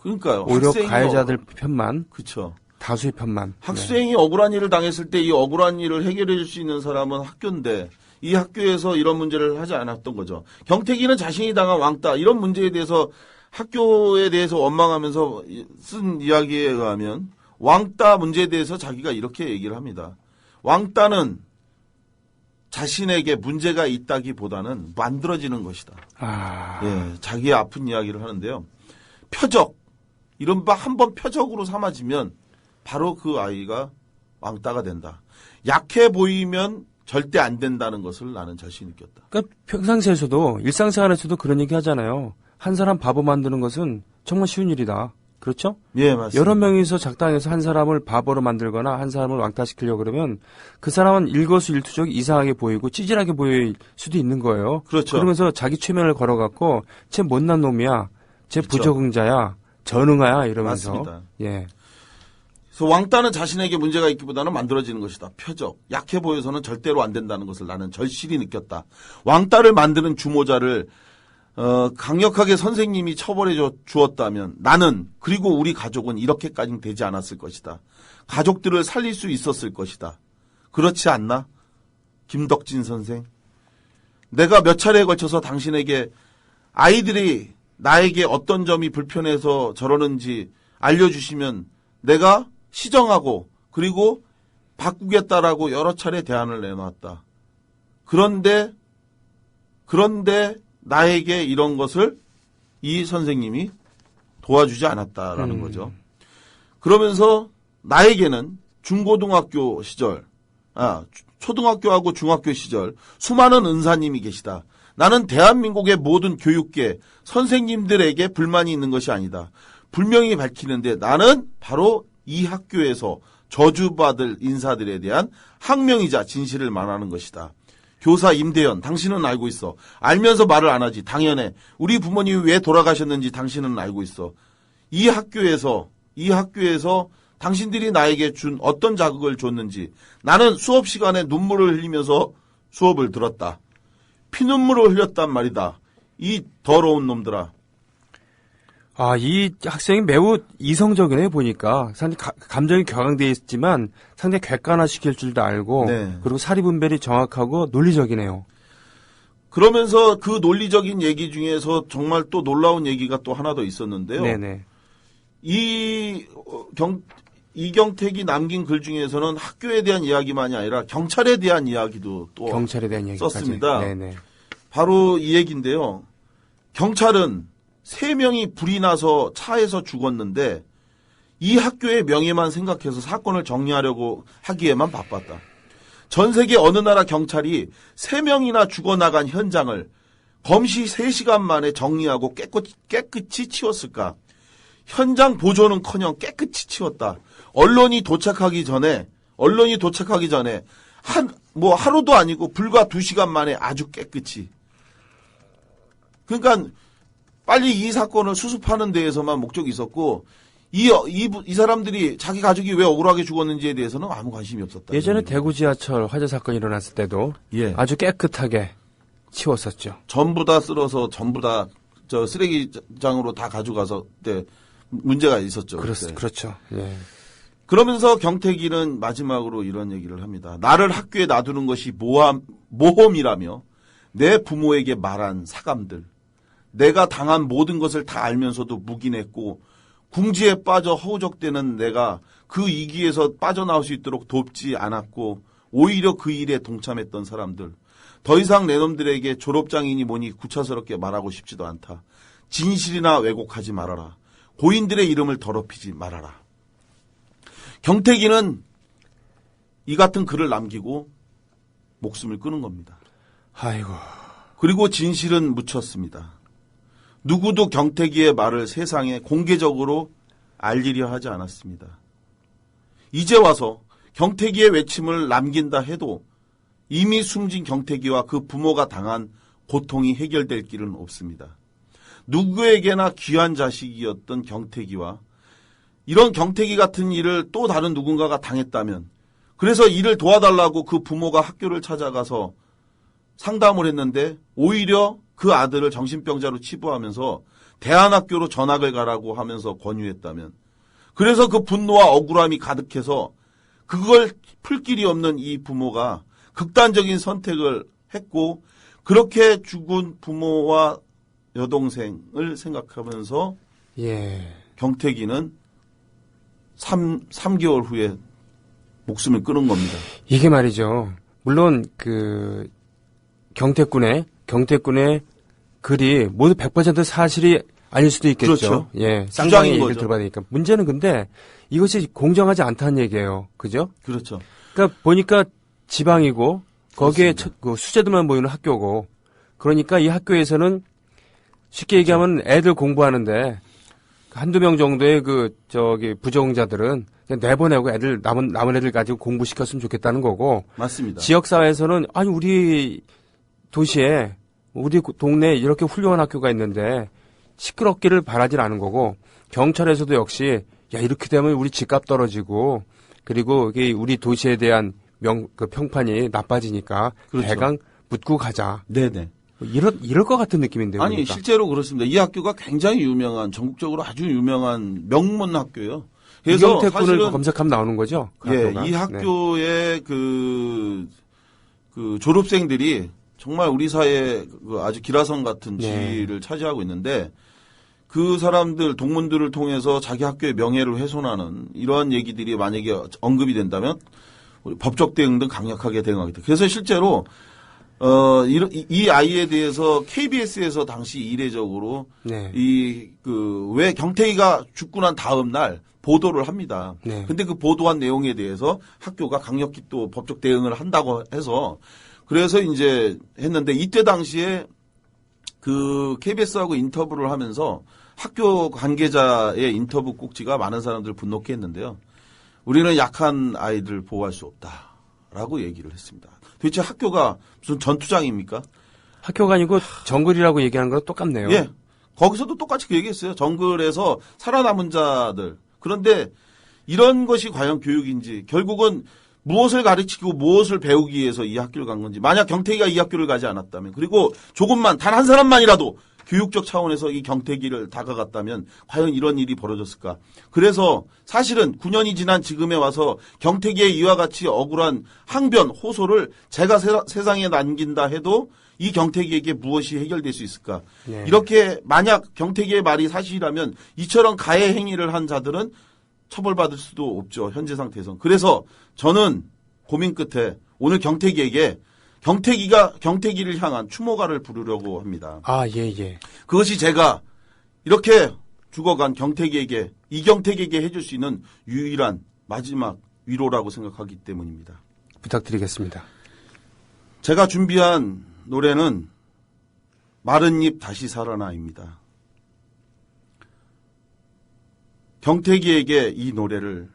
그러니까요. 오히려 가해자들 편만. 그렇죠. 다수의 편만. 학생이 억울한 일을 당했을 때 이 억울한 일을 해결해 줄 수 있는 사람은 학교인데 이 학교에서 이런 문제를 하지 않았던 거죠. 경태기는 자신이 당한 왕따 이런 문제에 대해서 학교에 대해서 원망하면서 쓴 이야기에 의하면 왕따 문제에 대해서 자기가 이렇게 얘기를 합니다. 왕따는 자신에게 문제가 있다기보다는 만들어지는 것이다. 예, 자기의 아픈 이야기를 하는데요. 표적, 이른바 한번 표적으로 삼아지면 바로 그 아이가 왕따가 된다. 약해 보이면 절대 안 된다는 것을 나는 절실히 느꼈다. 그러니까 평상시에서도 일상생활에서도 그런 얘기 하잖아요. 한 사람 바보 만드는 것은 정말 쉬운 일이다. 그렇죠? 예, 맞습니다. 여러 명이서 작당해서 한 사람을 바보로 만들거나 한 사람을 왕따시키려고 그러면 그 사람은 일거수일투족 이상하게 보이고 찌질하게 보일 수도 있는 거예요. 그렇죠. 그러면서 자기 최면을 걸어갖고 쟤 못난 놈이야. 쟤 그렇죠. 부적응자야. 전응아야 이러면서. 맞습니다. 예. 그래서 왕따는 자신에게 문제가 있기보다는 만들어지는 것이다. 표적. 약해 보여서는 절대로 안 된다는 것을 나는 절실히 느꼈다. 왕따를 만드는 주모자를 강력하게 선생님이 처벌해 주었다면 나는 그리고 우리 가족은 이렇게까지는 되지 않았을 것이다. 가족들을 살릴 수 있었을 것이다. 그렇지 않나? 김덕진 선생. 내가 몇 차례에 걸쳐서 당신에게 아이들이 나에게 어떤 점이 불편해서 저러는지 알려주시면 내가 시정하고 그리고 바꾸겠다라고 여러 차례 대안을 내놓았다. 그런데 나에게 이런 것을 이 선생님이 도와주지 않았다라는 거죠. 그러면서 나에게는 중고등학교 시절, 초등학교하고 중학교 시절 수많은 은사님이 계시다. 나는 대한민국의 모든 교육계 선생님들에게 불만이 있는 것이 아니다. 분명히 밝히는데 나는 바로 이 학교에서 저주받을 인사들에 대한 항명이자 진실을 말하는 것이다. 교사 임대현, 당신은 알고 있어. 알면서 말을 안 하지. 당연해. 우리 부모님이 왜 돌아가셨는지 당신은 알고 있어. 이 학교에서 당신들이 나에게 준 어떤 자극을 줬는지 나는 수업 시간에 눈물을 흘리면서 수업을 들었다. 피눈물을 흘렸단 말이다. 이 더러운 놈들아. 이 학생이 매우 이성적이네 보니까 상당히 감정이 격앙되어 있지만 상당히 객관화시킬 줄도 알고 네. 그리고 사리분별이 정확하고 논리적이네요. 그러면서 그 논리적인 얘기 중에서 정말 또 놀라운 얘기가 또 하나 더 있었는데요. 네네. 이경택이 남긴 글 중에서는 학교에 대한 이야기만이 아니라 경찰에 대한 이야기도 또 경찰에 대한 얘기까지 썼습니다. 네네. 바로 이 얘기인데요. 경찰은 3명이 불이 나서 차에서 죽었는데 이 학교의 명예만 생각해서 사건을 정리하려고 하기에만 바빴다. 전 세계 어느 나라 경찰이 3명이나 죽어나간 현장을 검시 3시간 만에 정리하고 깨끗이 치웠을까? 현장 보존은커녕 깨끗이 치웠다. 언론이 도착하기 전에 하루도 아니고 불과 2시간 만에 아주 깨끗이. 그러니까 빨리 이 사건을 수습하는 데에서만 목적이 있었고 이 사람들이 자기 가족이 왜 억울하게 죽었는지에 대해서는 아무 관심이 없었다. 예전에 대구 지하철 화재 사건이 일어났을 때도 아주 깨끗하게 치웠었죠. 전부 다 쓸어서 전부 다 저 쓰레기장으로 다 가져가서 그때 문제가 있었죠. 그렇죠. 예. 그러면서 경태기는 마지막으로 이런 얘기를 합니다. 나를 학교에 놔두는 것이 모험이라며 내 부모에게 말한 사감들. 내가 당한 모든 것을 다 알면서도 묵인했고 궁지에 빠져 허우적대는 내가 그 위기에서 빠져나올 수 있도록 돕지 않았고 오히려 그 일에 동참했던 사람들. 더 이상 내 놈들에게 졸업장이니 뭐니 구차스럽게 말하고 싶지도 않다. 진실이나 왜곡하지 말아라. 고인들의 이름을 더럽히지 말아라. 경태기는 이 같은 글을 남기고 목숨을 끊은 겁니다. 아이고. 그리고 진실은 묻혔습니다. 누구도 경태기의 말을 세상에 공개적으로 알리려 하지 않았습니다. 이제 와서 경태기의 외침을 남긴다 해도 이미 숨진 경태기와 그 부모가 당한 고통이 해결될 길은 없습니다. 누구에게나 귀한 자식이었던 경태기와 이런 경태기 같은 일을 또 다른 누군가가 당했다면, 그래서 이를 도와달라고 그 부모가 학교를 찾아가서 상담을 했는데 오히려 그 아들을 정신병자로 치부하면서 대안학교로 전학을 가라고 하면서 권유했다면, 그래서 그 분노와 억울함이 가득해서 그걸 풀 길이 없는 이 부모가 극단적인 선택을 했고, 그렇게 죽은 부모와 여동생을 생각하면서 경태기는 3개월 후에 목숨을 끊은 겁니다. 이게 말이죠. 물론 그 경태군의 글이 모두 100% 사실이 아닐 수도 있겠죠. 그렇죠. 예, 쌍방의 얘기를 들어봐야 되니까. 문제는 근데 이것이 공정하지 않다는 얘기예요. 그죠? 그렇죠. 그러니까 보니까 지방이고 거기에 그 수재들만 모이는 학교고, 그러니까 이 학교에서는 쉽게 얘기하면 애들 공부하는데 한두 명 정도의 부정자들은 그냥 내보내고 애들 남은 애들 가지고 공부시켰으면 좋겠다는 거고. 맞습니다. 지역사회에서는 아니 우리 도시에 우리 동네에 이렇게 훌륭한 학교가 있는데 시끄럽기를 바라질 않은 거고, 경찰에서도 역시 야 이렇게 되면 우리 집값 떨어지고 그리고 이게 우리 도시에 대한 평판이 나빠지니까 그렇죠. 대강 묻고 가자. 네네. 이럴 것 같은 느낌인데요. 아니 그러니까. 실제로 그렇습니다. 이 학교가 굉장히 유명한, 전국적으로 아주 유명한 명문 학교예요. 그래서 이경태군을 사실은 검색하면 나오는 거죠. 그 학교가. 이 학교의 그 졸업생들이 정말 우리 사회에 아주 기라성 같은 지위를 차지하고 있는데, 그 사람들 동문들을 통해서 자기 학교의 명예를 훼손하는 이러한 얘기들이 만약에 언급이 된다면 법적 대응 등 강력하게 대응하겠다. 그래서 실제로 이 아이에 대해서 KBS에서 당시 이례적으로 왜 경태기가 죽고 난 다음 날 보도를 합니다. 근데 그 보도한 내용에 대해서 학교가 강력히 또 법적 대응을 한다고 해서, 그래서 이제 했는데, 이때 당시에 그 KBS하고 인터뷰를 하면서 학교 관계자의 인터뷰 꼭지가 많은 사람들을 분노케 했는데요. 우리는 약한 아이들 보호할 수 없다라고 얘기를 했습니다. 도대체 학교가 무슨 전투장입니까? 학교가 아니고 정글이라고 얘기하는 거랑 똑같네요. 예. 거기서도 똑같이 그 얘기했어요. 정글에서 살아남은 자들. 그런데 이런 것이 과연 교육인지, 결국은 무엇을 가르치고 무엇을 배우기 위해서 이 학교를 간 건지, 만약 경태기가 이 학교를 가지 않았다면, 그리고 조금만 단 한 사람만이라도 교육적 차원에서 이 경태기를 다가갔다면 과연 이런 일이 벌어졌을까. 그래서 사실은 9년이 지난 지금에 와서 경태기의 이와 같이 억울한 항변, 호소를 제가 세상에 남긴다 해도 이 경태기에게 무엇이 해결될 수 있을까. 이렇게 만약 경태기의 말이 사실이라면 이처럼 가해 행위를 한 자들은 처벌받을 수도 없죠. 현재 상태에선. 그래서 저는 고민 끝에 오늘 경태기에게 경태기를 향한 추모가를 부르려고 합니다. 예. 그것이 제가 이렇게 죽어간 경태기에게, 이 경태기에게 해줄 수 있는 유일한 마지막 위로라고 생각하기 때문입니다. 부탁드리겠습니다. 제가 준비한 노래는 마른 잎 다시 살아나입니다. 경태기에게 이 노래를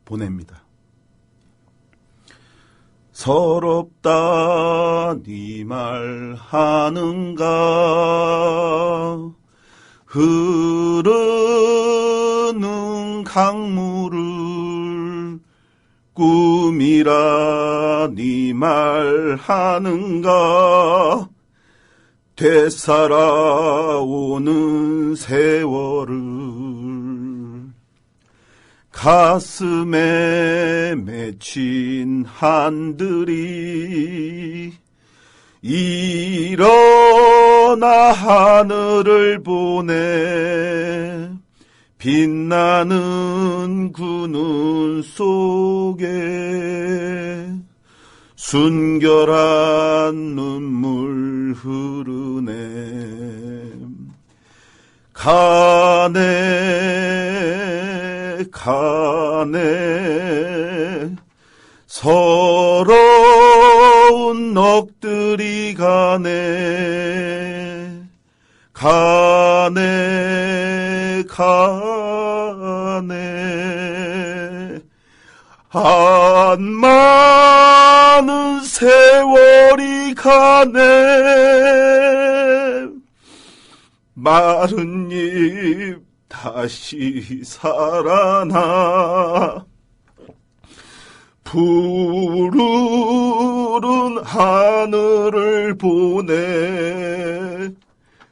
보냅니다. 서럽다 네 말 하는가, 흐르는 강물을 꿈이라 네 말 하는가, 되살아오는 세월을 가슴에 맺힌 한들이 일어나 하늘을 보내 빛나는 그 눈 속에 순결한 눈물 흐르네. 가네 서러운 넋들이 가네 한 많은 세월이 가네. 마른 잎 다시 살아나 푸른 하늘을 보내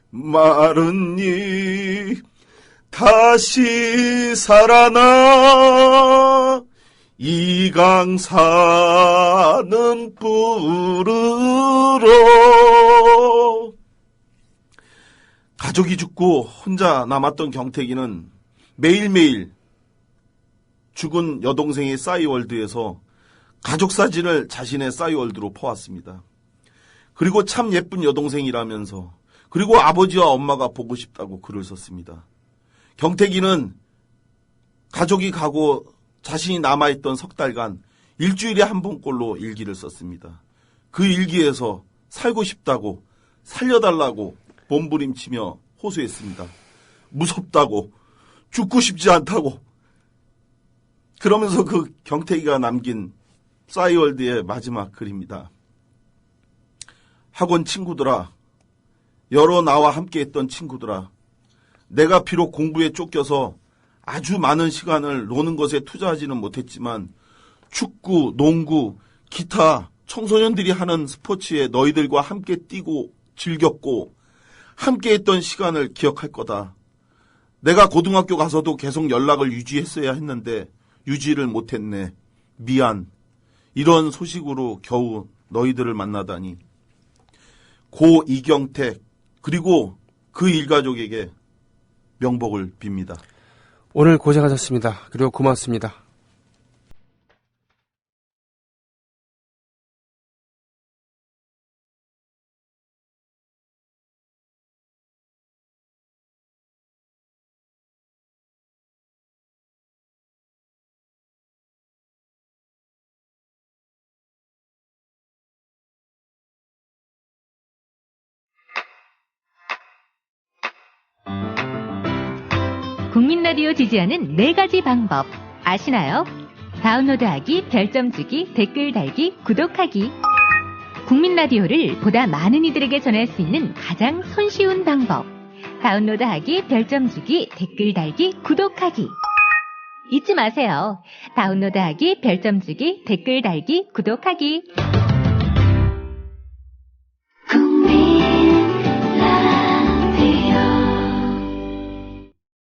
마른 잎 다시 살아나 이강사는 부르러. 가족이 죽고 혼자 남았던 경태기는 매일매일 죽은 여동생의 싸이월드에서 가족 사진을 자신의 싸이월드로 퍼왔습니다. 그리고 참 예쁜 여동생이라면서, 그리고 아버지와 엄마가 보고 싶다고 글을 썼습니다. 경태기는 가족이 가고 자신이 남아있던 석 달간 일주일에 한 번꼴로 일기를 썼습니다. 그 일기에서 살고 싶다고, 살려달라고 몸부림치며 호소했습니다. 무섭다고, 죽고 싶지 않다고. 그러면서 그 경태기가 남긴 싸이월드의 마지막 글입니다. 학원 친구들아, 여러 나와 함께했던 친구들아, 내가 비록 공부에 쫓겨서 아주 많은 시간을 노는 것에 투자하지는 못했지만 축구, 농구, 기타, 청소년들이 하는 스포츠에 너희들과 함께 뛰고 즐겼고 함께했던 시간을 기억할 거다. 내가 고등학교 가서도 계속 연락을 유지했어야 했는데 유지를 못했네. 미안. 이런 소식으로 겨우 너희들을 만나다니. 고 이경택 그리고 그 일가족에게 명복을 빕니다. 오늘 고생하셨습니다. 그리고 고맙습니다. 국민 라디오 지지하는 4가지 방법 아시나요? 다운로드하기, 별점 주기, 댓글 달기, 구독하기. 국민 라디오를 보다 많은 이들에게 전할 수 있는 가장 손쉬운 방법. 다운로드하기, 별점 주기, 댓글 달기, 구독하기. 잊지 마세요. 다운로드하기, 별점 주기, 댓글 달기, 구독하기.